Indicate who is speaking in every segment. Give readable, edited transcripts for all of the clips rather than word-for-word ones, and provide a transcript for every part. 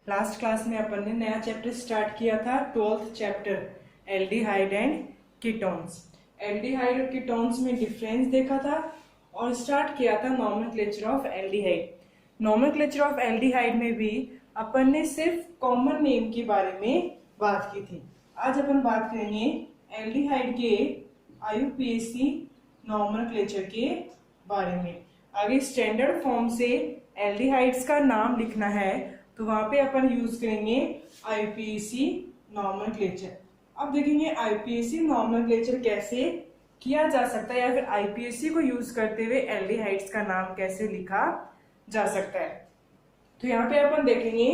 Speaker 1: Last class में अपन ने नया चैप्टर स्टार्ट किया था, 12th chapter, aldehyde and ketones. Aldehyde और कीटोन्स में डिफरेंस देखा था और स्टार्ट किया था nomenclature of aldehyde. Nomenclature of aldehyde में भी अपन ने सिर्फ कॉमन नेम के बारे में बात की थी। आज अपन बात करेंगे एल्डिहाइड के IUPAC नॉमेनक्लेचर के बारे में। आगे स्टैंडर्ड फॉर्म से एल्डिहाइड्स का नाम लिखना है तो वहां पे अपन यूज करेंगे IUPAC नॉमेनक्लेचर। अब देखेंगे IUPAC नॉमेनक्लेचर कैसे किया जा सकता है या फिर IUPAC को यूज करते हुए एल्डिहाइड्स का नाम कैसे लिखा जा सकता है। तो यहाँ पे अपन देखेंगे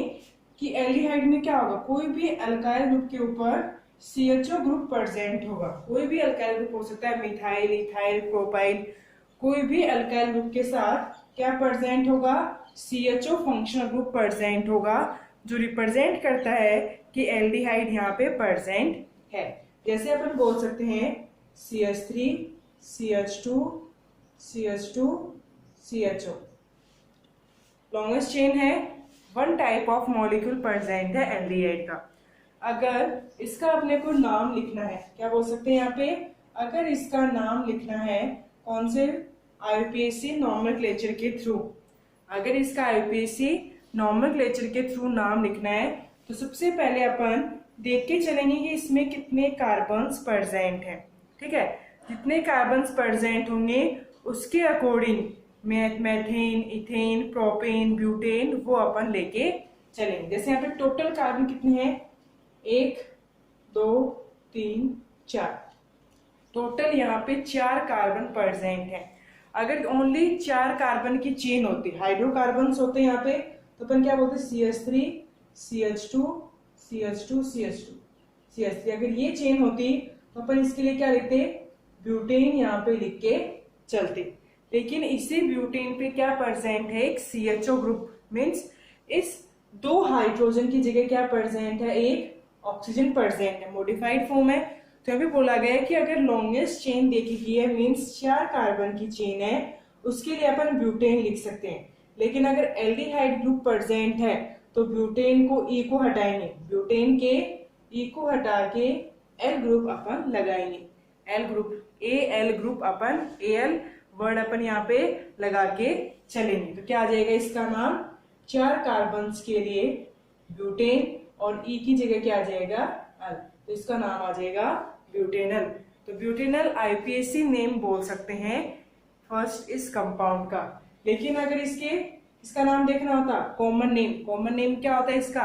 Speaker 1: कि एल्डिहाइड में क्या होगा, कोई भी अल्काइल ग्रुप के ऊपर CHO ग्रुप प्रेजेंट होगा। कोई भी अल्काइल ग्रुप हो सकता है, मिथाइल, इथाइल, प्रोपाइल, कोई भी अल्काइल ग्रुप के साथ क्या प्रेजेंट होगा, CHO फंक्शनल ग्रुप प्रेजेंट होगा, जो रिप्रेजेंट करता है कि एल्डिहाइड यहाँ पे प्रेजेंट है। जैसे अपन बोल सकते हैं CH3, CH2, CH2, CHO। Longest chain है, one type of molecule present है एल्डिहाइड का। अगर इसका अपने को नाम लिखना है, क्या बोल सकते हैं यहाँ पे, अगर इसका नाम लिखना है कौन से IUPAC नॉमेनक्लेचर के थ्रू, अगर इसका IUPAC नॉमेनक्लेचर के थ्रू नाम लिखना है तो सबसे पहले अपन देख के चलेंगे कि इसमें कितने कार्बन्स प्रेजेंट हैं। ठीक है, जितने कार्बन्स प्रेजेंट होंगे उसके according methane, ethane, propane, butane वो अपन लेके चलेंगे। जैसे यहाँ पे टोटल कार्बन कितने हैं, 1, 2, 3, 4, टोटल यहाँ पे 4 कार्बन प्रेजेंट है। अगर ओनली 4 कार्बन की चेन होती, हाइड्रोकार्बन्स होते हैं यहाँ पे, तो अपन क्या बोलते हैं CH3, CH2, CH2, CH2, CH3। अगर ये चेन होती तो अपन इसके लिए क्या लिखते, ब्यूटेन यहाँ पे लिख के चलते। लेकिन इसी ब्यूटेन पे क्या प्रेजेंट है, एक CHO ग्रुप, मीन्स इस 2 हाइड्रोजन की जगह क्या प्रेजेंट है, एक ऑक्सीजन प्रेजेंट है, मॉडिफाइड फॉर्म है। तो अभी बोला गया है कि अगर लॉन्गेस्ट चेन देखी गई है, मीन्स 4 कार्बन की चेन है, उसके लिए अपन ब्यूटेन लिख सकते हैं। लेकिन अगर एल्डिहाइड ग्रुप प्रेजेंट है तो ब्यूटेन को E को हटाएंगे, ब्यूटेन के E को हटा के L ग्रुप अपन लगाएंगे, L ग्रुप, AL ग्रुप अपन, AL वर्ड अपन यहाँ पे लगा के चलेंगे। तो क्या आ जाएगा इसका नाम, 4 कार्बन्स के लिए ब्यूटेन और E की जगह क्या आ जाएगा, अल, तो इसका नाम आ जाएगा ब्यूटेनल। तो ब्यूटेनल IUPAC नेम बोल सकते हैं फर्स्ट इस कंपाउंड का। लेकिन अगर इसका नाम देखना होता कॉमन नेम, कॉमन नेम क्या होता है इसका,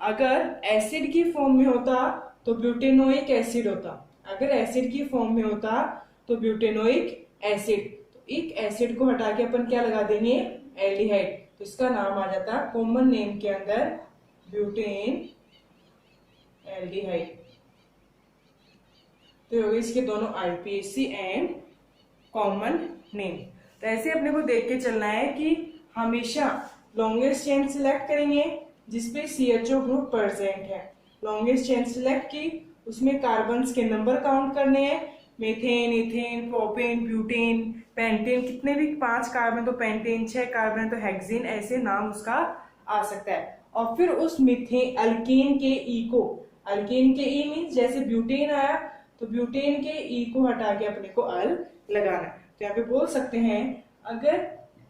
Speaker 1: अगर एसिड की फॉर्म में होता तो ब्यूटेनोइक एसिड होता, अगर एसिड की फॉर्म में होता तो ब्यूटेनोइक एसिड। तो एक एसिड को हटा के अपन क्या लगा देंगे, एल्डिहाइड, तो इसका नाम आ जाता कॉमन नेम के अंदर ब्यूटेन एल्डिहाइड। तो हो गए इसके दोनों IUPAC एंड कॉमन नेम। तो ऐसे अपने को देख के चलना है कि हमेशा लॉन्गेस्ट चेन सिलेक्ट करेंगे जिसपे CHO ग्रुप प्रेजेंट है। लॉन्गेस्ट चेन सिलेक्ट की, उसमें कार्बन्स के नंबर काउंट करने हैं, methane, ethane, propane, butane, pentane, कितने भी 5 कार्बन तो पेंटेन, 6 कार्बन तो हेक्सेन, ऐसे नाम उसका आ सकता है। और फिर उस मिथेन अल्केन के E को, अल्केन के E मीन्स जैसे ब्यूटेन आया तो ब्यूटेन के E को हटा के अपने को अल लगाना। तो यहाँ पे बोल सकते हैं अगर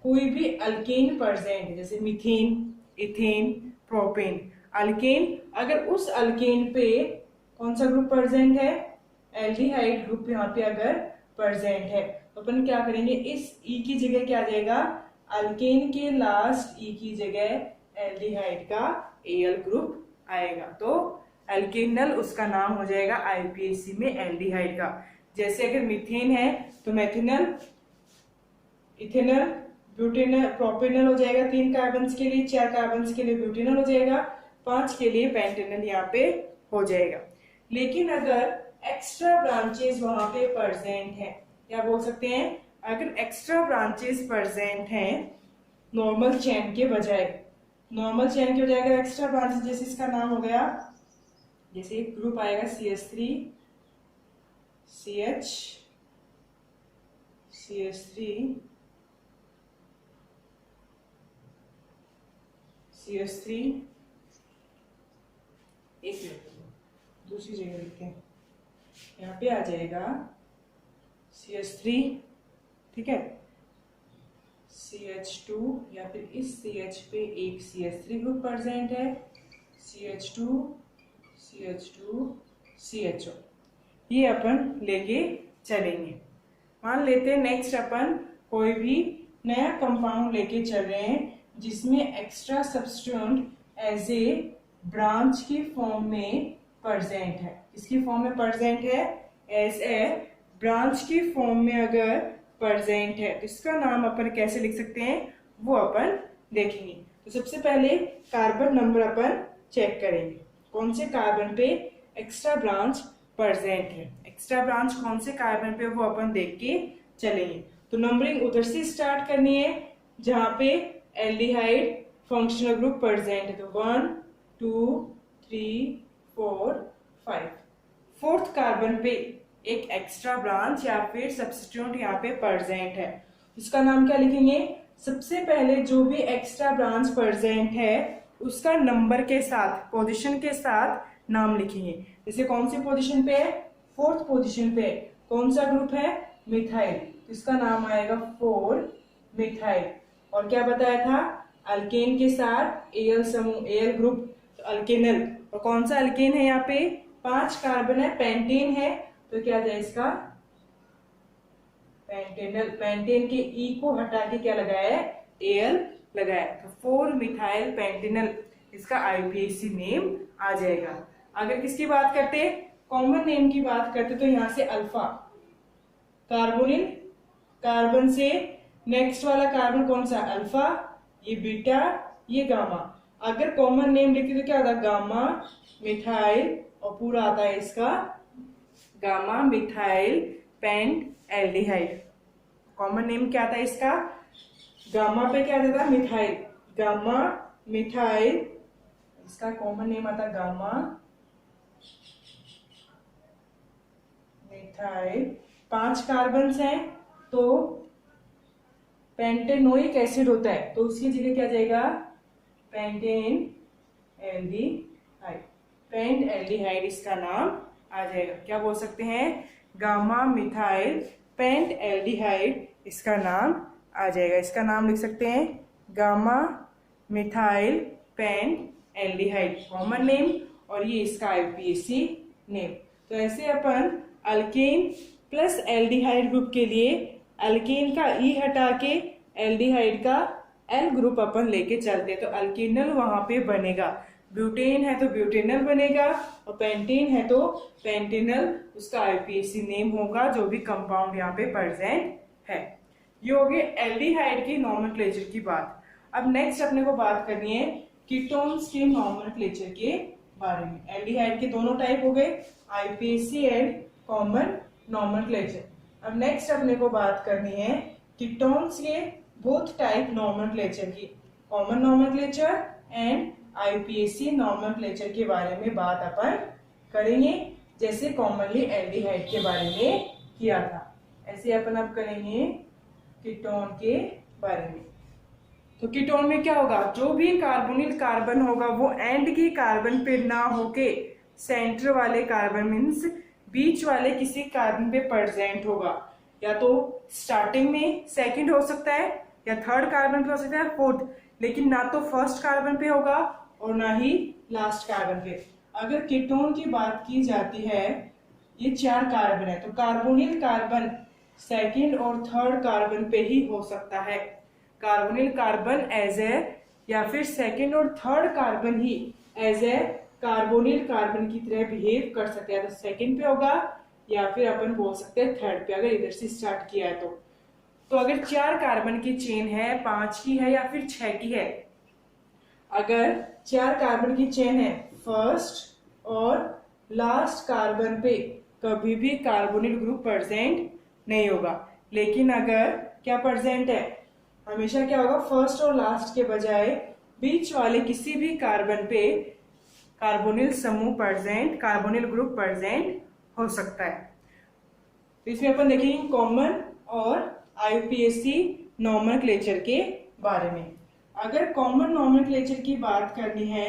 Speaker 1: कोई भी अल्केन प्रेजेंट है, जैसे मिथेन, इथेन, प्रोपेन, अल्केन, अगर उस अल्केन पे कौन सा ग्रुप प्रेजेंट है, एल्डिहाइड ग्रुप यहाँ पे अगर प्रेजेंट है, तो अपन क्या करेंगे, इस E की जगह क्या आ जाएगा, अल्केन के लास्ट E की जगह एल्डिहाइड का Al ग्रुप आएगा। तो एल्केनल उसका नाम हो जाएगा IUPAC में एल्डिहाइड का। जैसे अगर मीथेन है तो मेथिनल, इथेनल, ब्यूटेनल, प्रोपेनल हो जाएगा 3 कार्बन्स के लिए, 4 कार्बन्स के लिए ब्यूटेनल हो जाएगा, 5 के लिए पेंटेनल यहाँ पे हो जाएगा। लेकिन अगर एक्स्ट्रा ब्रांचेस वहां पे प्रेजेंट है, क्या बोल सकते हैं, अगर एक्स्ट्रा ब्रांचेस प्रेजेंट हैं नॉर्मल चेन के बजाय, नॉर्मल चेन के बजाय अगर एक्स्ट्रा ब्रांचेस, जैसे इसका नाम हो गया, जैसे एक ग्रुप आएगा CH3, CH, CH3, CH3, एक मिनट दूसरी जगह लिखते हैं। यहाँ पे आ जाएगा CH3, ठीक है, CH2 या फिर इस CH पे एक CH3 ग्रुप प्रेजेंट है, CH2 CH2 CHO, ये अपन लेके चलेंगे। मान लेते हैं नेक्स्ट अपन कोई भी नया कंपाउंड लेके चल रहे हैं जिसमें extra substituent as a branch की फॉर्म में प्रेजेंट है। किसकी फॉर्म में प्रेजेंट है? एज ए ब्रांच की फॉर्म में अगर प्रेजेंट है तो इसका नाम अपन कैसे लिख सकते हैं वो अपन देखेंगे। तो सबसे पहले कार्बन नंबर अपन चेक करेंगे, कौन से कार्बन पे एक्स्ट्रा ब्रांच प्रेजेंट है। एक्स्ट्रा ब्रांच कौन से कार्बन पे वो अपन देख के चलेंगे। तो नंबरिंग उधर से स्टार्ट करनी है जहां पे एल्डिहाइड फंक्शनल ग्रुप प्रेजेंट है। तो 1 2 3 4 5, फोर्थ कार्बन पे एक एक्स्ट्रा ब्रांच या फिर सब्स्टिट्यूएंट यहाँ पे प्रेजेंट है, उसका नाम क्या लिखेंगे? सबसे पहले जो भी एक्स्ट्रा ब्रांच प्रेजेंट है उसका नंबर के साथ, पोजीशन के साथ नाम लिखेंगे। जैसे कौन सी पोजीशन पे है? फोर्थ पोजीशन पे। कौन सा ग्रुप है? मिथाइल, तो इसका नाम आएगा 4 मिथाइल। और क्या बताया था? अल्केन के साथ एल समूह, एल ग्रुप, तो अल्केनल। और कौन सा अल्केन है? यहाँ पे 5 कार्बन है, पेंटेन है, तो क्या जाए इसका? पेंटेनल। पेंटेन के ई को हटा के क्या लगाया है? एल लगाया, तो 4 मिथाइल पेंटेनल, इसका आईपीएसी नेम आ जाएगा। अगर किसकी बात करते, कॉमन नेम की बात करते, तो यहां से अल्फा कार्बोनिल, कार्बन से नेक्स्ट वाला कार्बन कौन सा? अल्फा, ये बीटा, ये गामा। अगर कॉमन नेम लिखते तो क्या होता? गामा मिथाइल, और पूरा आता है इसका gamma methyl paint aldehyde. Common name क्या आता है इसका? गामा पे क्या आता था? मिथाइल, गामा मिथाइल, इसका कॉमन नेम आता गामा मिथाइल। 5 कार्बन हैं तो पेंटेनोइक एसिड होता है, तो उसकी जगह क्या जाएगा? पेंटेन एल्डिहाइड, पेंट एल्डिहाइड इसका नाम आ जाएगा। क्या बोल सकते हैं? गामा मिथाइल पेंट एल्डिहाइड, इसका नाम आ जाएगा। इसका नाम लिख सकते हैं gamma methyl paint aldehyde, common name, और ये इसका आईपीएसी नेम। तो ऐसे अपन अल्केन प्लस एल्डिहाइड ग्रुप के लिए अल्केन का ई हटा के एल्डिहाइड का एल ग्रुप अपन लेके चलते, तो अल्केनल वहां पे बनेगा। ब्यूटेन है तो ब्यूटेनल बनेगा, और पेंटेन है तो पेंटेनल, उसका आईपीएसी नेम होगा जो भी कंपाउंड यहाँ पे प्रेजेंट है। ये हो गए एल्डिहाइड की नॉमेनक्लेचर की बात। अब नेक्स्ट अपने को बात करनी है कीटोन्स के नॉमेनक्लेचर के बारे में। एल्डिहाइड के दोनों टाइप हो गए, आईपीएसी एंड कॉमन नॉमेनक्लेचर। अब नेक्स्ट अपने को बात करनी है कीटोन्स के बोथ टाइप नॉमेनक्लेचर की, common nomenclature and IUPAC nomenclature के बारे में बात अपन करेंगे, जैसे कॉमनली एल्डिहाइड के बारे में किया था, ऐसे अपन अब करेंगे कीटोन के बारे में। तो कीटोन में क्या होगा? जो भी कार्बोनिल कार्बन होगा वो एंड के कार्बन पे ना होके सेंटर वाले कार्बन मीन्स बीच वाले किसी कार्बन पे प्रेजेंट होगा। या तो स्टार्टिंग में सेकंड हो सकता है, या थर्ड कार्बन पे हो सकता है, फोर्थ, लेकिन ना तो फर्स्ट कार्बन पे होगा और ना ही लास्ट कार्बन पे। अगर कीटोन की बात की जाती है, ये 4 कार्बन है, तो कार्बोनिल कार्बन सेकंड और थर्ड कार्बन पे ही हो सकता है। कार्बोनिल कार्बन एज ए, या फिर सेकंड और थर्ड कार्बन ही एज ए कार्बोनिल कार्बन की तरह बिहेव कर सकते हैं, तो सेकंड पे होगा, या फिर अपन बोल सकते हैं थर्ड पे, अगर इधर से स्टार्ट किया है तो अगर 4 कार्बन की चेन है, 5 की है या फिर 6 की है, अगर 4 कार्बन की चेन है, फर्स्ट और लास्ट कार्बन पे कभी भी कार्बोनिल ग्रुप प्रेजेंट नहीं होगा। लेकिन अगर क्या प्रेजेंट है, हमेशा क्या होगा? फर्स्ट और लास्ट के बजाय बीच वाले किसी भी कार्बन पे कार्बोनिल समूह प्रेजेंट, कार्बोनिल ग्रुप प्रेजेंट हो सकता है। तो इसमें अपन देखेंगे कॉमन और आईपीएसी नॉमेनक्लेचर के बारे में। अगर कॉमन नॉमेनक्लेचर की बात करनी है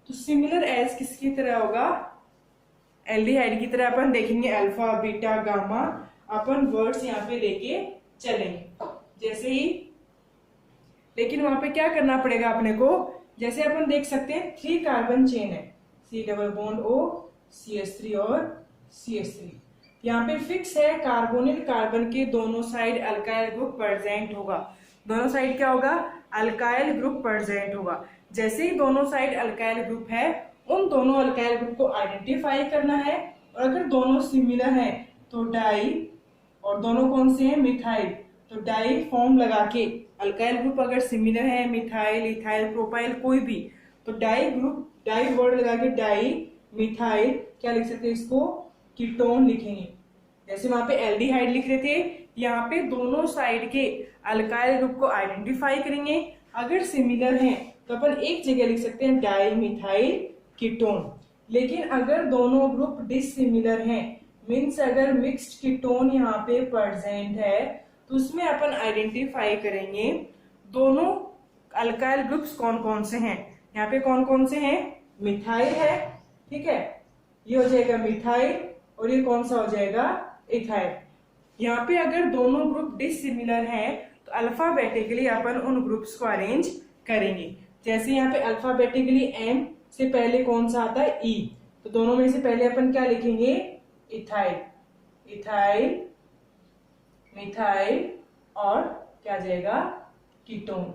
Speaker 1: तो सिमिलर एज किसकी तरह होगा, एल्डिहाइड की तरह अपन देखेंगे अल्फा बीटा गामा, अपन वर्ड्स यहाँ पे लेके चलेंगे जैसे ही। लेकिन वहां पे क्या करना पड़ेगा अपने को, जैसे अपन देख सकते हैं 3 कार्बन चेन है, C double bond O, CH3 और CH3। यहाँ पे फिक्स है कार्बोनिल कार्बन के दोनों साइड अल्काइल ग्रुप प्रेजेंट होगा। दोनों साइड क्या होगा, अल्काइल ग्रुप प्रेजेंट होगा। जैसे ही दोनों साइड अल्काइल ग्रुप है, उन दोनों अल्काइल ग्रुप को आइडेंटिफाई करना है, और अगर दोनों सिमिलर हैं तो डाई, और दोनों कौन से हैं, मिथाइल, तो डाई फॉर्म लगा के, अल्काइल ग्रुप अगर सिमिलर है, मिथाइल इथाइल प्रोपाइल कोई भी, तो डाई ग्रुप, डाई वर्ड लगा के डाई मिथाइल क्या लिख सकते हैं, इसको कीटोन लिखेंगे। जैसे वहां पे एल्डिहाइड लिख रहे थे, यहाँ पे दोनों साइड के अल्काइल ग्रुप को आइडेंटिफाई करेंगे, अगर सिमिलर हैं तो अपन एक जगह लिख सकते हैं डाई मिथाइल कीटोन। लेकिन अगर दोनों ग्रुप डिसिमिलर हैं, मीन्स अगर मिक्स्ड कीटोन यहाँ पे प्रेजेंट है, तो उसमें अपन आइडेंटिफाई करेंगे दोनों अल्काइल ग्रुप्स कौन कौन से हैं। यहाँ पे कौन कौन से हैं, मिथाइल है, ठीक है, ये हो जाएगा मिथाइल, और ये कौन सा हो जाएगा, इथाइल। यहाँ पे अगर दोनों ग्रुप डिसिमिलर हैं तो अल्फाबेटिकली अपन उन ग्रुप्स को अरेंज करेंगे। जैसे यहाँ पे अल्फाबेटिकली एम से पहले कौन सा आता है, ई, तो दोनों में से पहले अपन क्या लिखेंगे, इथाइल, इथाइल मिथाइल, और क्या जाएगा, कीटोन,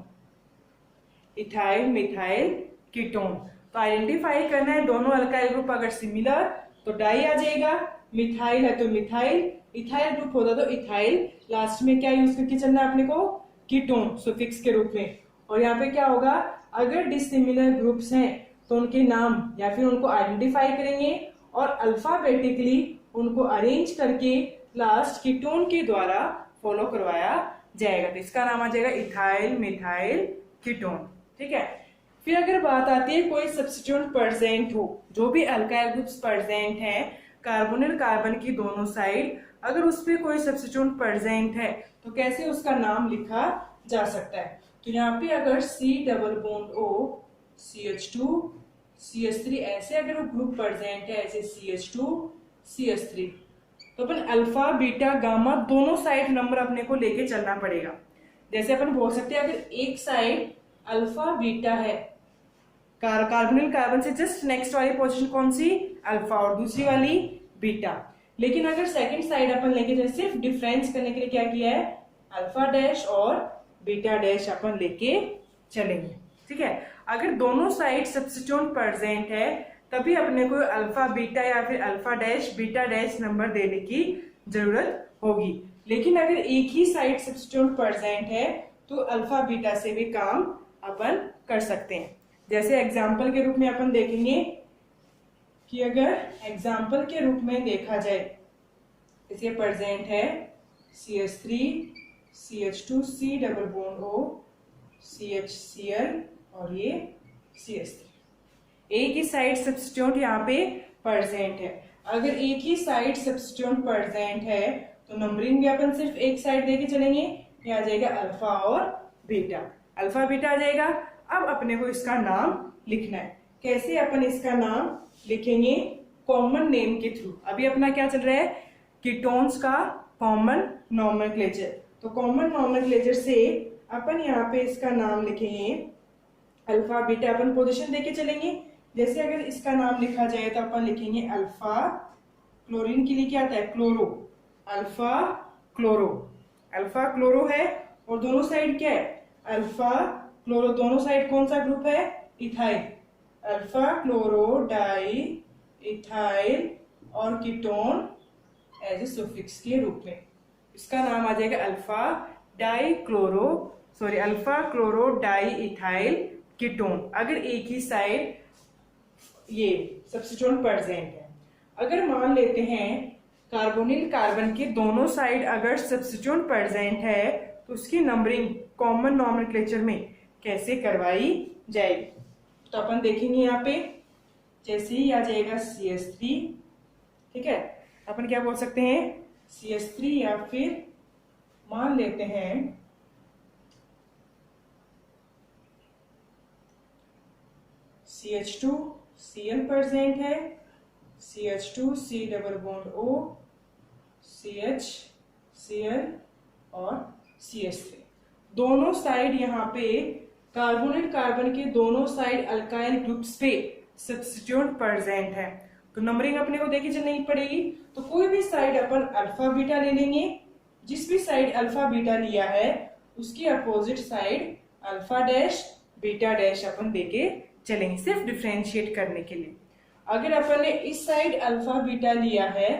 Speaker 1: इथाइल मिथाइल कीटोन। तो आइडेंटिफाई करना है दोनों अल्काइल ग्रुप अगर सिमिलर तो डाई आ जाएगा, मिथाइल है तो मिथाइल, इथाइल ग्रुप होता तो इथाइल, लास्ट में क्या यूज करके चलना है अपने को, कीटोन सुफिक्स के रूप में। और यहाँ पे क्या होगा, अगर डिसिमिलर ग्रुप्स हैं तो उनके नाम या फिर उनको आइडेंटिफाई करेंगे और अल्फाबेटिकली उनको अरेंज करके लास्ट कीटोन के द्वारा फॉलो करवाया जाएगा। तो इसका नाम आ जाएगा इथाइल मिथाइल कीटोन, ठीक है। फिर अगर बात आती है कोई सब्स्टिट्यूएंट प्रेजेंट हो, जो भी अल्काइल ग्रुप्स प्रेजेंट हैं कार्बोनिल कार्बन की दोनों साइड, अगर उस पर कोई सब्स्टिट्यूएंट प्रेजेंट है तो कैसे उसका नाम लिखा जा सकता है। तो यहाँ पे अगर C double bond O CH2 CH3 ऐसे अगर ग्रुप प्रेजेंट है, ऐसे CH2 CH3, तो अपन अल्फा बीटा गामा दोनों साइड नंबर अपने को लेके चलना पड़ेगा। जैसे अपन बोल सकते हैं अगर एक साइड अल्फा बीटा है, कार्बोनिल कार्बन से जस्ट नेक्स्ट वाली पोजीशन कौन सी, अल्फा, और दूसरी वाली बीटा। लेकिन अगर सेकंड साइड अपन लेके जाए, सिर्फ डिफरेंस करने के लिए क्या किया है, अल्फा डैश और बीटा डैश अपन लेके चलेंगे, ठीक है। अगर दोनों साइड सब्स्टिट्यूएंट प्रेजेंट है तभी अपने को अल्फा बीटा या फिर alpha dash beta dash number देने की जरूरत होगी। लेकिन अगर एक ही साइड सब्स्टिट्यूएंट प्रेजेंट है तो अल्फा बीटा से भी काम अपन कर सकते हैं। जैसे एग्जाम्पल के रूप में अपन देखेंगे कि अगर एग्जाम्पल के रूप में देखा जाए, इसे प्रेजेंट है CH3 CH2 C double bond O CHCl और ये CH3, एक ही साइड सब्स्टिट्यूएंट यहाँ पे प्रेजेंट है। अगर एक ही साइड सब्स्टिट्यूएंट प्रेजेंट है तो नंबरिंग भी अपन सिर्फ एक साइड देके चलेंगे, ये आ जाएगा अल्फा और बीटा, अल्फा बीटा आ जाएगा। अब अपने को इसका नाम लिखना है, कैसे अपन इसका नाम लिखेंगे, कॉमन नेम के थ्रू। अभी अपना क्या चल रहा है, कीटोन्स का कॉमन नॉमेनक्लेचर, तो कॉमन नॉमेनक्लेचर से अपन यहाँ पे इसका नाम लिखेंगे अल्फा बीटा, अपन पोजीशन देके चलेंगे। जैसे अगर इसका नाम लिखा जाए तो अपन लिखेंगे अल्फा, क्लोरीन के लिए क्या आता है, chloro, alpha chloro, alpha chloro है, और दोनों साइड क्या है, अल्फा क्लोरो, दोनों साइड कौन सा ग्रुप है, ethyl, alpha chloro di ethyl और कीटोन एज ए सुफिक्स के रूप में। इसका नाम आ जाएगा alpha die chloro, sorry alpha chloro di ethyl ketone, अगर एक ही साइड ये सब्स्टिट्यूएंट प्रेजेंट है। अगर मान लेते हैं कार्बोनिल कार्बन के दोनों साइड अगर सब्स्टिट्यूएंट प्रेजेंट है तो उसकी नंबरिंग कॉमन नॉमेनक्लेचर में कैसे करवाई जाएगी, तो अपन देखेंगे यहाँ पे जैसे ही आ जाएगा CH3, ठीक है, अपन क्या बोल सकते हैं CH3 या फिर मान लेते हैं CH2 Cl प्रेजेंट है, CH2 C double bond O, CH Cl और CH3। दोनों साइड यहाँ पे कार्बोनेट कार्बन के दोनों साइड अल्काइल ग्रुप्स पे सब्स्टिट्यूएंट प्रेजेंट है। तो नंबरिंग अपने को देखी चलनी पड़ेगी। तो कोई भी साइड अपन अल्फा बीटा ले लेंगे, जिस भी साइड अल्फा बीटा लिया है उसकी opposite side alpha dash beta dash अपन देके चलेंगे, सिर्फ डिफरेंशिएट करने के लिए। अगर अपन ने इस साइड अल्फा बीटा लिया है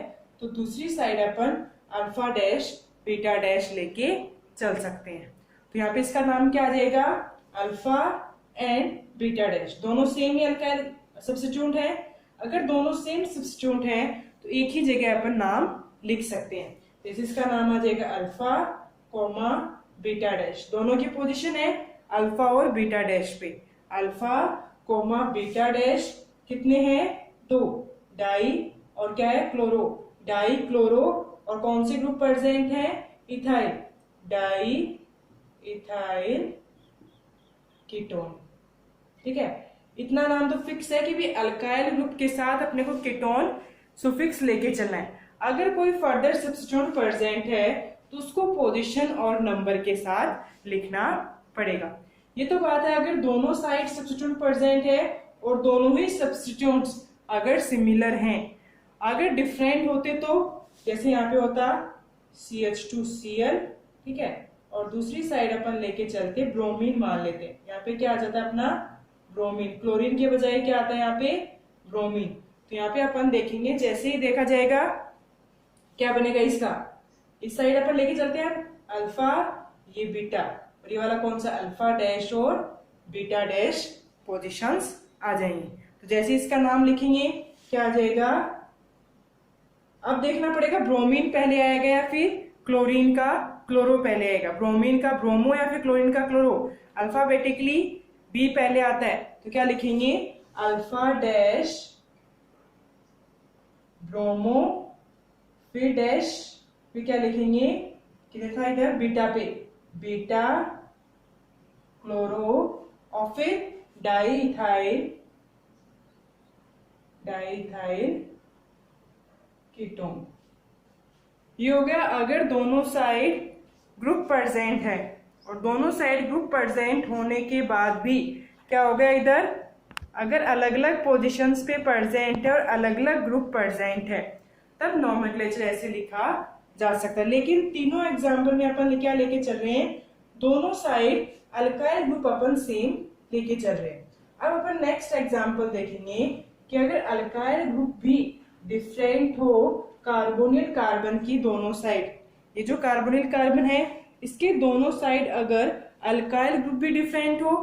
Speaker 1: तो दूसरी साइड अपन अल्फा डैश बीटा डैश लेके चल सकते हैं। तो यहाँ पे इसका नाम क्या आ जाएगा, अल्फा एंड बीटा डैश। दोनों सेम ही अल्काइल सब्स्टिट्यूएंट है। अगर दोनों सेम सब्स्टिट्यूएंट है तो एक ही जगह अपन नाम लिख सकते हैं। जैसे इसका नाम आ जाएगा अल्फा कोमा बीटा डैश। दोनों की पोजीशन है अल्फा और बीटा डैश पे। अल्फा कोमा बीटा डैश कितने हैं, 2 डाई और क्या है क्लोरो, डाई क्लोरो और कौन से ग्रुप प्रेजेंट है, इथाइल, डाई इथाइल कीटोन। ठीक है, इतना नाम तो फिक्स है कि भी अल्काइल ग्रुप के साथ अपने को कीटोन सुफिक्स लेके चलना है। अगर कोई फर्दर सब्स्टिट्यूएंट प्रेजेंट है तो उसको पोजीशन और नंबर के साथ लिखना पड़ेगा। ये तो बात है अगर दोनों साइड सब्स्टिट्यूएंट प्रेजेंट है और दोनों ही सब्स्टिट्यूएंट्स अगर सिमिलर हैं। अगर डिफरेंट होते तो जैसे यहाँ पे होता CH2Cl, ठीक है, और दूसरी साइड अपन लेके चलते ब्रोमीन मान लेते। यहाँ पे क्या आ जाता है अपना ब्रोमीन, क्लोरीन के बजाय क्या आता है यहाँ पे ब्रोमीन। तो यहाँ पे अपन देखेंगे जैसे ही देखा जाएगा क्या बनेगा इसका, इस साइड अपन लेके चलते हैं अल्फा, ये बीटा, और ये वाला कौन सा अल्फा डैश और बीटा डैश पोजीशंस आ जाएंगे। तो जैसे इसका नाम लिखेंगे क्या आ जाएगा, अब देखना पड़ेगा ब्रोमीन पहले आएगा या फिर क्लोरीन का क्लोरो पहले आएगा। ब्रोमीन का ब्रोमो या फिर क्लोरीन का क्लोरो। अल्फाबेटिकली बी पहले आता है तो क्या लिखेंगे अल्फा डैश ब्रोमो, फिर डैश, फिर क्या लिखेंगे कि देखा इधर बीटा पे बीटा क्लोरो और फिर डाईइथाइल कीटोन। ये हो गया अगर दोनों साइड ग्रुप प्रेजेंट है। और दोनों साइड ग्रुप प्रेजेंट होने के बाद भी क्या हो गया इधर, अगर अलग अलग पोजीशंस पे प्रेजेंट है और अलग अलग ग्रुप प्रेजेंट है तब नॉमेनक्लेचर ऐसे लिखा जा सकता है। लेकिन तीनों एग्जाम्पल में अपन क्या लेके चल रहे हैं, दोनों साइड अल्काइल ग्रुप अपन सेम लेके चल रहे हैं। अब अपन नेक्स्ट एग्जाम्पल देखेंगे कि अगर अल्काइल ग्रुप भी डिफरेंट हो कार्बोनिल कार्बन की दोनों साइड, ये जो कार्बोनिल कार्बन है इसके दोनों साइड अगर अल्काइल ग्रुप भी डिफरेंट हो,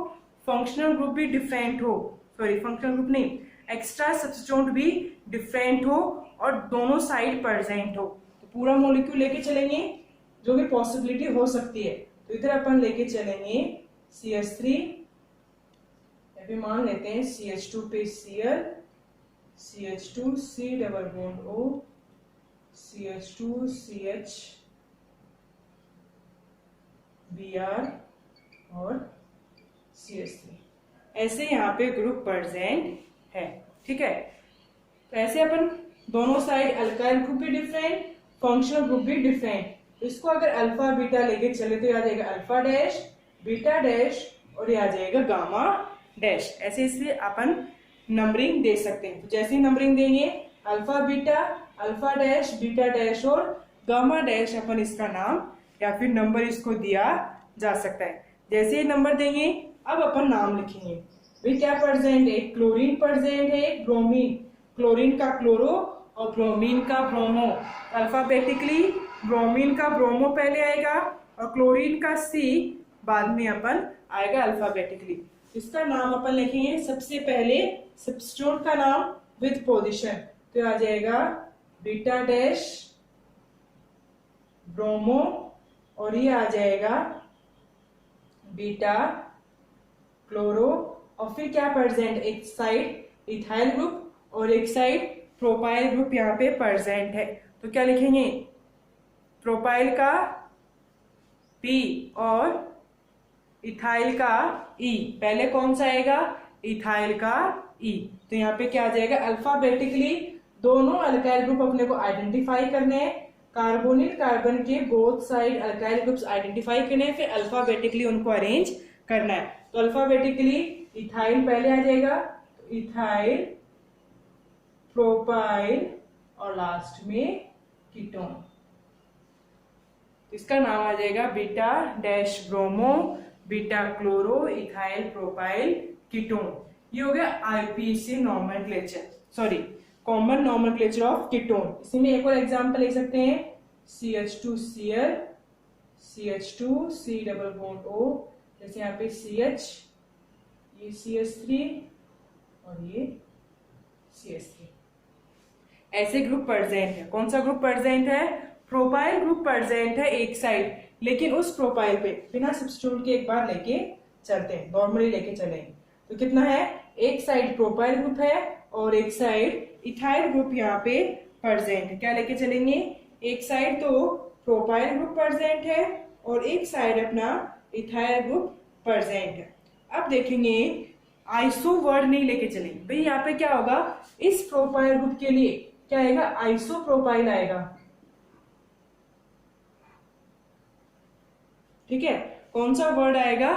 Speaker 1: फंक्शनल ग्रुप भी डिफरेंट हो, सॉरी फंक्शनल ग्रुप नहीं, एक्स्ट्रा सब्स्टिट्यूएंट भी डिफरेंट हो और दोनों साइड प्रेजेंट हो, तो पूरा मॉलिक्यूल लेके चलेंगे जो भी पॉसिबिलिटी हो सकती है। तो इधर अपन लेके चलेंगे CH3, अभी मान लेते हैं CH2 पे Cl, CH2 C double bond O, CH2 CH Br और CH3। ऐसे यहाँ पे ग्रुप प्रेजेंट है। ठीक है, तो ऐसे अपन दोनों साइड अल्काइल ग्रुप भी डिफरेंट, फंक्शनल ग्रुप भी डिफरेंट। तो इसको अगर अल्फा बीटा लेके चले तो आ जाएगा अल्फा डैश बीटा डैश और ये आ जाएगा गामा डैश। ऐसे इसलिए अपन नंबरिंग दे सकते हैं। तो जैसे ही नंबरिंग देंगे alpha beta, alpha dash, beta dash और गामा डैश, अपन इसका नाम या फिर नंबर इसको दिया जा सकता है। जैसे ही नंबर देंगे अब अपन नाम लिखेंगे। भाई क्या प्रेजेंट है, क्लोरीन प्रेजेंट है, ब्रोमीन, क्लोरीन का क्लोरो और ब्रोमीन का ब्रोमो। अल्फाबेटिकली ब्रोमीन का ब्रोमो पहले आएगा और क्लोरीन का C बाद में अपन आएगा अल्फाबेटिकली। इसका नाम अपन लिखेंगे सबसे पहले सब्स्टिट्यूएंट का नाम विद पोजीशन, तो आ जाएगा बीटा डैश ब्रोमो और ये आ जाएगा बीटा क्लोरो और फिर क्या प्रेजेंट, एक साइड इथाइल ग्रुप और एक साइड प्रोपाइल ग्रुप यहाँ पे प्रेजेंट है। तो क्या लिखेंगे प्रोपाइल का P और इथाइल का E। पहले कौन सा आएगा, इथाइल का ई। तो यहाँ पे क्या आ जाएगा, अल्फाबेटिकली दोनों अल्काइल ग्रुप अपने को आइडेंटिफाई करने हैं, कार्बोनिल कार्बन के both side alkyl groups identify करने हैं, फिर अल्फाबेटिकली उनको अरेंज करना है। तो अल्फाबेटिकली इथाइल पहले आ जाएगा, तो इथाइल, प्रोपाइल और लास्ट में कीटोन। इसका नाम आ जाएगा beta dash bromo beta chloro ethyl propyl ketone. ये हो गया IPC nomenclature, sorry common nomenclature of ketone. इसी में एक और एग्जांपल ले सकते हैं, CH2Cl, CH2 C double bond O, जैसे यहाँ पे CH, ये CH3 और ये CH3, ऐसे ग्रुप प्रेजेंट है। कौन सा ग्रुप प्रेजेंट है, प्रोपाइल ग्रुप प्रेजेंट है एक साइड, लेकिन उस प्रोपाइल पे बिना सब्स्टिट्यूट के एक बार लेके चलते हैं, नॉर्मली लेके चलेंगे। तो कितना है, एक साइड प्रोपाइल ग्रुप है और एक साइड इथाइल ग्रुप यहाँ पे प्रेजेंट है। क्या लेके चलेंगे, एक साइड तो प्रोपाइल ग्रुप प्रेजेंट है और एक साइड अपना इथाइल ग्रुप प्रेजेंट है। अब देखेंगे आइसो वर्ड नहीं लेके चलेंगे भाई, यहाँ पे क्या होगा, इस प्रोपाइल ग्रुप के लिए क्या आएगा, आइसो प्रोपाइल आएगा। ठीक है, कौन सा वर्ड आएगा,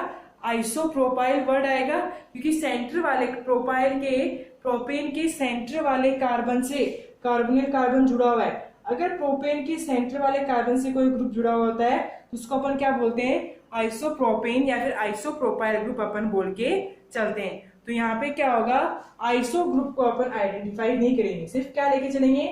Speaker 1: आइसोप्रोपाइल वर्ड आएगा, क्योंकि सेंटर वाले प्रोपाइल के प्रोपेन के सेंटर वाले कार्बन से कार्बोनिल कार्बन जुड़ा हुआ है। अगर प्रोपेन के सेंटर वाले कार्बन से कोई ग्रुप जुड़ा हुआ होता है तो उसको अपन क्या बोलते हैं, आइसोप्रोपेन या फिर आइसोप्रोपाइल ग्रुप अपन बोल के चलते हैं। तो यहाँ पे क्या होगा, आइसो ग्रुप को अपन आइडेंटिफाई नहीं करेंगे, सिर्फ क्या लेके चलेंगे,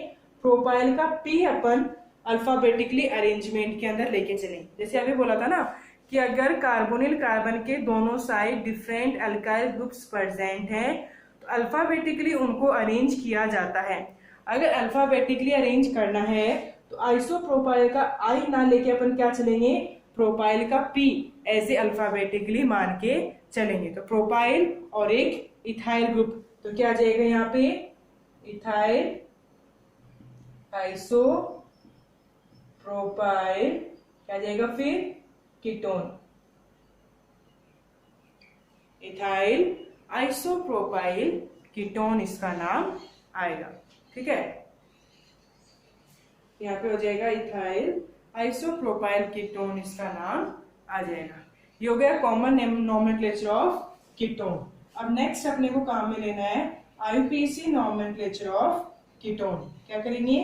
Speaker 1: प्रोपाइल का पी अपन अल्फाबेटिकली अरेंजमेंट के अंदर लेके चलेंगे। जैसे अभी बोला था ना कि अगर कार्बोनिल कार्बन के दोनों side different alkyl groups present हैं तो अल्फाबेटिकली उनको अरेंज किया जाता है। अगर अल्फाबेटिकली अरेंज करना है तो आइसोप्रोपाइल का आई ना लेके अपन क्या चलेंगे, प्रोपाइल का पी ऐसे अल्फाबेटिकली मान के चलेंगे। तो प्रोपाइल और एक इथाइल ग्रुप, तो क्या आ जाएगा यहाँ पे, इथाइल आइसो प्रोपाइल, क्या जाएगा फिर कीटोन, इथाइल आइसोप्रोपाइल कीटोन इसका नाम आएगा। ठीक है, यहाँ पे हो जाएगा इथाइल आइसोप्रोपाइल कीटोन इसका नाम आ जाएगा। ये हो गया कॉमन नॉमेनक्लेचर ऑफ कीटोन। अब नेक्स्ट अपने को काम में लेना है आईपीसी नॉमेनक्लेचर ऑफ कीटोन। क्या करेंगे,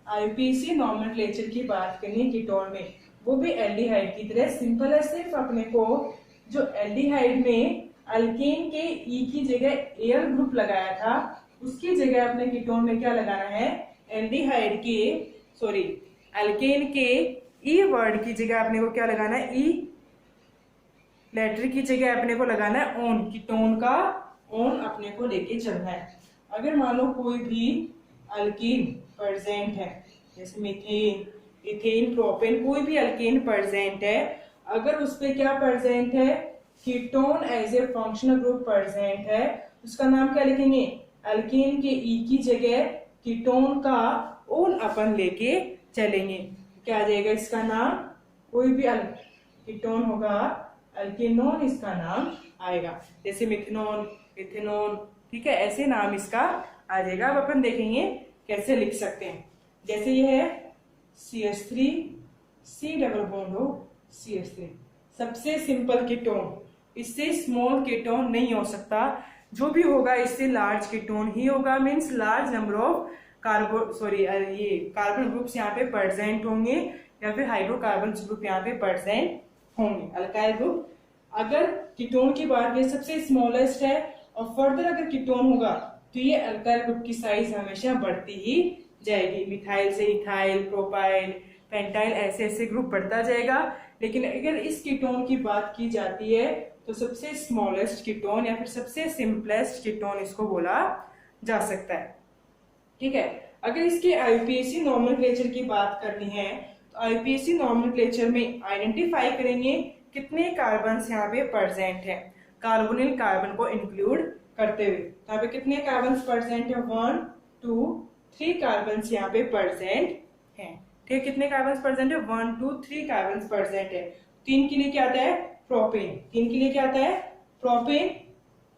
Speaker 1: आईपीसी नॉमेनक्लेचर की बात करनी है कीटोन में, वो भी एल्डिहाइड की तरह सिंपल है। सिर्फ अपने को जो एल्डिहाइड में अल्केन के ई की जगह एयर ग्रुप लगाया था उसकी जगह अपने कीटोन में क्या लगाना है, एल्डिहाइड के सॉरी अल्केन के ई वर्ड की जगह अपने को क्या लगाना है, ई लेटर की जगह अपने को लगाना है ओन, कीटोन का ओन अपने को लेके चलना है। अगर मान लो कोई भी अल्कीन प्रेजेंट है, जैसे मीथेन, इथेन, प्रोपेन, कोई भी अल्केन प्रेजेंट है, अगर उस पे क्या प्रेजेंट है, ketone as a functional group present है, उसका नाम क्या लिखेंगे, अल्केन के ई की जगह कीटोन का ओन अपन लेके चलेंगे। क्या आ जाएगा इसका नाम, कोई भी कीटोन होगा अल्केनोन इसका नाम आएगा, जैसे मिथेनॉन, इथेनॉन। ठीक है, ऐसे नाम इसका आ जाएगा। अब अपन देखेंगे कैसे लिख सकते हैं। जैसे ये है CH3 C डबल बॉन्ड हो CH3, सबसे सिंपल कीटोन, इससे स्मॉल कीटोन नहीं हो सकता, जो भी होगा इससे लार्ज कीटोन ही होगा। मीन्स लार्ज नंबर ऑफ ये कार्बन ग्रुप्स यहाँ पे प्रेजेंट होंगे या फिर हाइड्रोकार्बन ग्रुप यहाँ पे प्रेजेंट होंगे, अल्काइल ग्रुप। अगर कीटोन की बात करें सबसे स्मॉलेस्ट है, और फर्दर अगर कीटोन होगा तो ये अल्काइल ग्रुप की साइज हमेशा बढ़ती ही जाएगी। मिथाइल से इथाइल, प्रोपाइल, पेंटाइल, ऐसे ऐसे ग्रुप बढ़ता जाएगा। लेकिन अगर इस कीटोन की बात की जाती है तो सबसे स्मॉलेस्ट कीटोन या फिर सबसे सिंपलेस्ट कीटोन इसको बोला जा सकता है। ठीक है, अगर इसके आईपीएसी नॉमेनक्लेचर की बात करनी है तो आईपीएसी नॉमेनक्लेचर में आइडेंटिफाई करेंगे कितने कार्बन यहाँ पे प्रेजेंट है, कार्बोनिल कार्बन को इंक्लूड करते हुए। तो यहाँ पे कितने कार्बन प्रेजेंट है, 1 2 3 कार्बन यहाँ पे प्रेजेंट है। ठीक, कितने कार्बन प्रेजेंट है, 1 2 3 कार्बन प्रेजेंट है। 3 के लिए क्या आता है, प्रोपेन, 3 के लिए क्या आता है, प्रोपेन,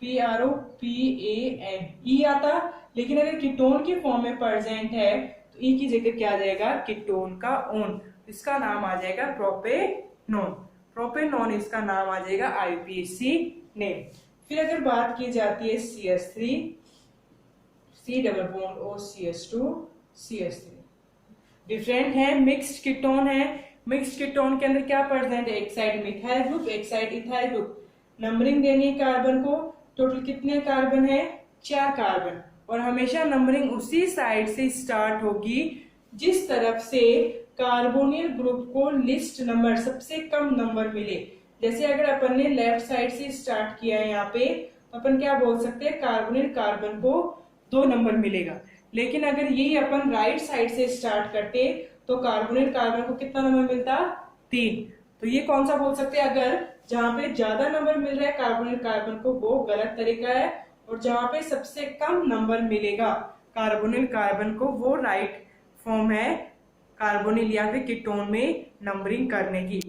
Speaker 1: PROPAN ई आता, लेकिन अगर कीटोन की फॉर्म में प्रेजेंट है तो ई की जगह क्या आ जाएगा, कीटोन का ओन, इसका नाम आ जाएगा प्रोपेनोन। प्रोपेनोन इसका नाम आ जाएगा IUPAC नेम। फिर अगर बात की जाती है CH3, C double bond O CH2 CH3, different है, मिक्स्ड कीटोन है। मिक्स्ड कीटोन के अंदर क्या प्रेजेंट है, एक साइड मिथाइल ग्रुप, एक साइड इथाइल ग्रुप। नंबरिंग देनी है कार्बन को, टोटल कितने कार्बन है, 4 कार्बन, और हमेशा नंबरिंग उसी साइड से स्टार्ट होगी जिस तरफ से कार्बोनिल ग्रुप को लिस्ट नंबर सबसे कम नंबर मिले। जैसे अगर अपन ने लेफ्ट साइड से स्टार्ट किया है यहाँ पे, तो अपन क्या बोल सकते हैं, कार्बोनिल कार्बन को 2 नंबर मिलेगा। लेकिन अगर यही अपन राइट साइड से स्टार्ट करते तो कार्बोनिल कार्बन को कितना नंबर मिलता, 3। तो ये कौन सा बोल सकते हैं, अगर जहां पे ज्यादा नंबर मिल रहा है कार्बोनिल कार्बन को वो गलत तरीका है, और जहां पे सबसे कम नंबर मिलेगा कार्बोनिल कार्बन को वो राइट फॉर्म है कार्बोनिल या फिर कीटोन में नंबरिंग करने की।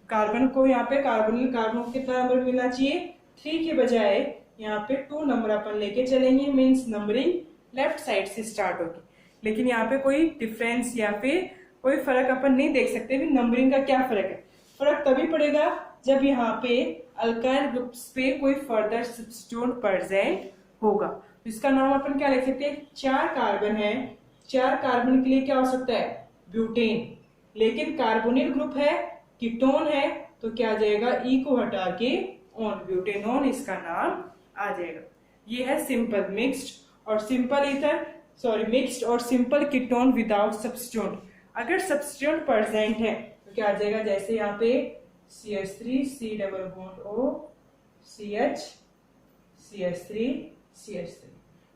Speaker 1: कार्बन को यहाँ पे कार्बोनिल कार्बन को कितना नंबर मिलना चाहिए, 3 के बजाय यहाँ पे 2 नंबर अपन लेके चलेंगे, मीन्स नंबरिंग लेफ्ट साइड से स्टार्ट होगी। लेकिन यहाँ पे कोई डिफरेंस या फिर कोई फर्क अपन नहीं देख सकते भी, नंबरिंग का क्या फर्क है, फर्क तभी पड़ेगा जब यहाँ पे अल्काइल ग्रुप्स पे कोई फर्दर सब्स्टिट्यूट प्रेजेंट होगा। तो इसका नाम अपन क्या लिख सकते हैं, 4 कार्बन है, 4 कार्बन के लिए क्या हो सकता है, ब्यूटेन। लेकिन कार्बोनिल ग्रुप है, कीटोन है, तो क्या आ जाएगा, ई को हटा के ऑन, ब्यूटेनॉन इसका नाम आ जाएगा। ये है सिंपल मिक्स्ड और सिंपल ईथर, सॉरी मिक्स्ड और सिंपल कीटोन विदाउट सब्स्टिट्यूट। अगर सब्स्टिट्यूट प्रेजेंट है तो क्या आ जाएगा, जैसे यहाँ पे CH3 C double bond O CH CH3 CH3,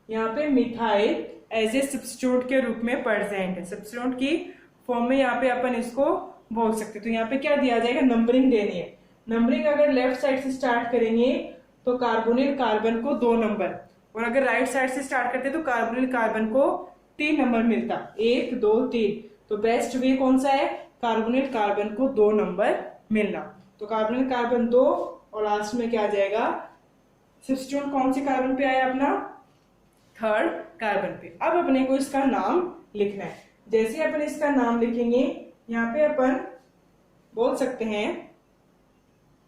Speaker 1: यहाँ पे मिथाइल एज ए सब्स्टिट्यूट के रूप में प्रेजेंट है, सब्स्टिट्यूट की फॉर्म में यहाँ पे अपन इसको बोल सकते। तो यहाँ पे क्या दिया जाएगा, नंबरिंग देनी है। नंबरिंग अगर लेफ्ट साइड से स्टार्ट करेंगे तो कार्बोनिल कार्बन को 2 नंबर, और अगर राइट साइड से स्टार्ट करते तो कार्बोनिल कार्बन को 3 नंबर मिलता, 1 2 3। तो बेस्ट वे कौन सा है, कार्बोनिल कार्बन को 2 नंबर मिलना। तो कार्बोनिल कार्बन 2 और लास्ट में क्या आ जाएगा, सब्स्टिट्यूट कौन से कार्बन पे आया अपना, 3rd कार्बन पे। अब अपने को इसका नाम लिखना है। जैसे अपन इसका नाम लिखेंगे, यहाँ पे अपन बोल सकते हैं,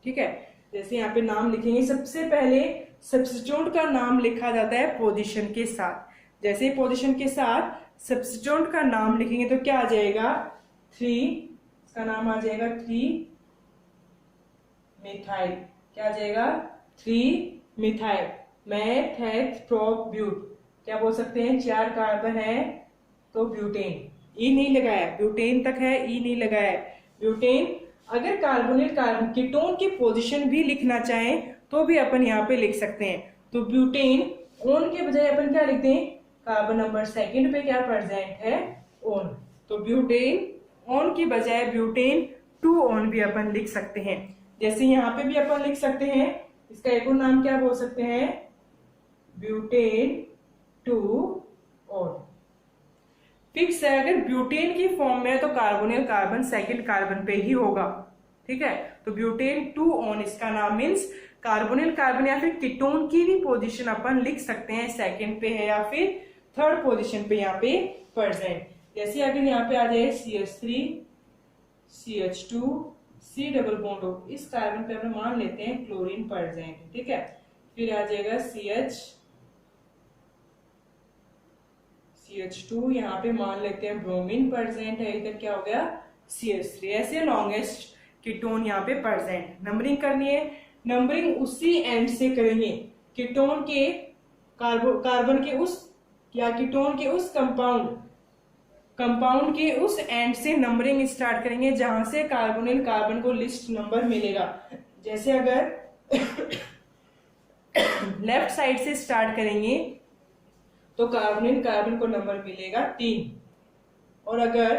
Speaker 1: ठीक है, जैसे यहाँ पे नाम लिखेंगे, सबसे पहले सब्स्टिट्यूट का नाम लिखा जाता है पोजीशन के साथ। जैसे पोजीशन के साथ सब्स्टिट्यूट का नाम लिखेंगे तो क्या आ जाएगा, 3, इसका नाम आ जाएगा 3 मिथाइल, क्या आ जाएगा, 3 मिथाइल मैथ प्रोप ब्यूट, क्या बोल सकते हैं, 4 कार्बन है तो ब्यूटेन, ई नहीं लगाया, ब्यूटेन तक है, ई नहीं लगाया, ब्यूटेन। अगर कार्बोनिल कार्बन कीटोन की पोजीशन भी लिखना चाहें तो भी अपन यहाँ पे लिख सकते हैं। तो ब्यूटेन ओन के बजाय अपन क्या लिखते हैं, कार्बन नंबर 2 पे क्या प्रेजेंट है, ओन। तो ब्यूटेन ओन की बजाय ब्यूटेन 2 ओन भी अपन लिख सकते हैं। जैसे यहाँ पे भी अपन लिख सकते हैं, इसका एक और नाम क्या बोल सकते हैं, ब्यूटेन 2 ओन। फिक्स है, अगर ब्यूटेन की फॉर्म में है तो कार्बोनिल कार्बन 2nd कार्बन पे ही होगा, ठीक है। तो ब्यूटेन 2 ओन इसका नाम मीन्स कार्बोनिल कार्बन या फिर कीटोन की भी पोजीशन अपन लिख सकते हैं, 2nd पे है या फिर 3rd पोजीशन पे यहाँ पे प्रेजेंट। जैसे अगर यहाँ पे आ जाए CH3 CH2 C double bond O, इस कार्बन पे अपन मान लेते हैं क्लोरीन प्रेजेंट, ठीक है। फिर आ जाएगा CH2, यहाँ पे मान लेते हैं ब्रोमीन प्रेजेंट है, इधर क्या हो गया CH3। ऐसे लॉन्गेस्ट कीटोन यहाँ पे प्रेजेंट। नंबरिंग करनी है, नंबरिंग उसी एंड से करेंगे, कीटोन के कार्बन के उस या कीटोन के उस कंपाउंड के उस एंड से नंबरिंग स्टार्ट करेंगे जहां से कार्बोनिल कार्बन को लिस्ट नंबर मिलेगा। जैसे अगर लेफ्ट साइड से स्टार्ट करेंगे तो कार्बोनिल कार्बन को नंबर मिलेगा 3, और अगर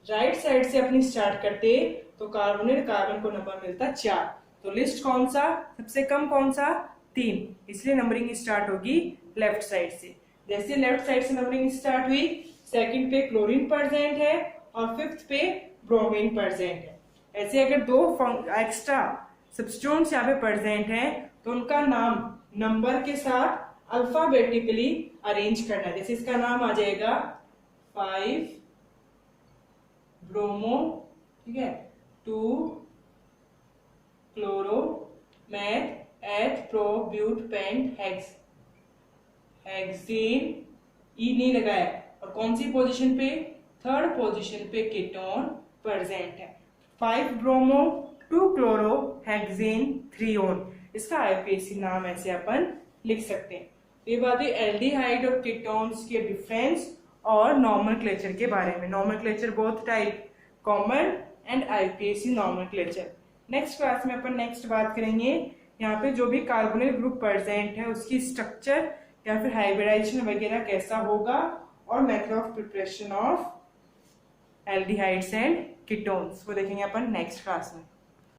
Speaker 1: राइट साइड से अपनी स्टार्ट करते तो कार्बोनिल कार्बन को नंबर मिलता 4। तो लिस्ट कौन सा, सबसे कम कौन सा, 3, इसलिए नंबरिंग स्टार्ट होगी लेफ्ट साइड से। जैसे लेफ्ट साइड से नंबरिंग स्टार्ट हुई, 2nd पे क्लोरीन प्रेजेंट है और 5th पे ब्रोमीन प्रेजेंट है। ऐसे अगर 2 एक्स्ट्रा सब्स्टिट्यूएंट्स यहाँ पे प्रेजेंट हैं तो उनका नाम नंबर के साथ अल्फाबेटिकली अरेंज करना है। जैसे इसका नाम आ जाएगा 5 ब्रोमो, ठीक है, 2 chloro meth eth prop but pent hex, hexane, e नहीं लगाया। और कौन सी पोजीशन पे? थर्ड पोजीशन पे कीटोन प्रेजेंट है। 5 ब्रोमो 2 क्लोरो हेक्सेन 3 ओन, इसका आईपीएसी नाम ऐसे अपन लिख सकते हैं। ये बात है एल्डिहाइड और कीटोन्स के डिफरेंस और नॉमेनक्लेचर के बारे में। Nomenclature both type, common and IUPAC nomenclature. Next class में अपन नेक्स्ट बात करेंगे यहाँ पे जो भी कार्बोनिल ग्रुप प्रेजेंट है उसकी स्ट्रक्चर या फिर हाइब्रिडाइजेशन वगैरह कैसा होगा, और method of preparation of aldehydes and ketones वो देखेंगे अपन नेक्स्ट क्लास में।